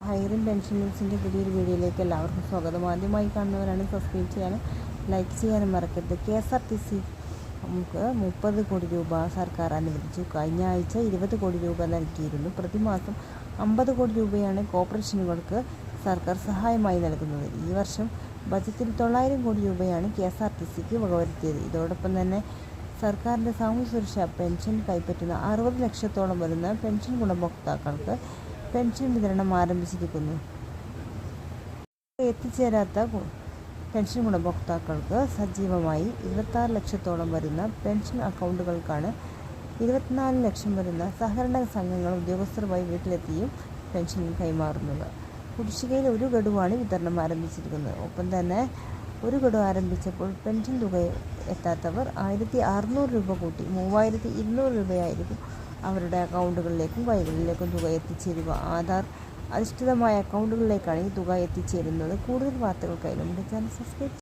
ഹൈറിൻ pension ന്യൂസിൻ്റെ പുതിയൊരു വീഡിയോയിലേക്ക് എല്ലാവർക്കും സ്വാഗതം. ആദ്യമായി കാണുന്നവരാണ് സബ്സ്ക്രൈബ് ചെയ്യാനും ലൈക്ക് ചെയ്യാനും മറക്കരുത്. KSRTC നമുക്ക് 30 കോടി രൂപ സർക്കാർ അനുവദിച്ചു. കഴിഞ്ഞ ആഴ്ച 20 കോടി രൂപ നൽകിയിരുന്നു. പ്രതിമാസം 50 കോടി രൂപയാണ് കോർപ്പറേഷനുകൾക്ക് സർക്കാർ സഹായമായി നൽകുന്നത്. ഈ വർഷം ബജറ്റിൽ 900 കോടി രൂപയാണ് KSRTCക്ക് വകവരുത്തിയത്. ഇതോടൊപ്പം തന്നെ സർക്കാരിൻ്റെ സാമൂഹ്യ സുരക്ഷാ പെൻഷൻ കൈപ്പറ്റുന്ന 60 ലക്ഷത്തോളം വരുന്ന പെൻഷൻ ഗുണഭോക്താക്കൾക്ക് പെൻഷൻ വിതരണം ആരംഭിച്ചിരിക്കുന്നു. എത്തിച്ചേരാത്ത പെൻഷൻ ഗുണഭോക്താക്കൾക്ക് സജീവമായി 26 ലക്ഷത്തോളം വരുന്ന പെൻഷൻ അക്കൗണ്ടുകൾക്കാണ് 24 ലക്ഷം വരുന്ന സഹകരണ സംഘങ്ങൾ ഉദ്യോഗസ്ഥർ വഴി വീട്ടിലെത്തിയും പെൻഷൻ കൈമാറുന്നത്. കുടിശ്ശികയിൽ ഒരു ഗഡുവാണ് വിതരണം ആരംഭിച്ചിരിക്കുന്നത്. ഒപ്പം തന്നെ ഒരു ഗഡു ആരംഭിച്ചപ്പോൾ പെൻഷൻ തുക എത്താത്തവർ 1600 രൂപ കൂട്ടി 3200 രൂപയായിരിക്കും അവരുടെ അക്കൗണ്ടുകളിലേക്കും കൈകളിലേക്കും തുക എത്തിച്ചേരുക. ആധാർ അധിഷ്ഠിതമായ അക്കൗണ്ടുകളിലേക്കാണ് ഈ തുക എത്തിച്ചേരുന്നത്. കൂടുതൽ വാർത്തകൾക്കായി നമ്മുടെ ചാനൽ സബ്സ്ക്രൈബ്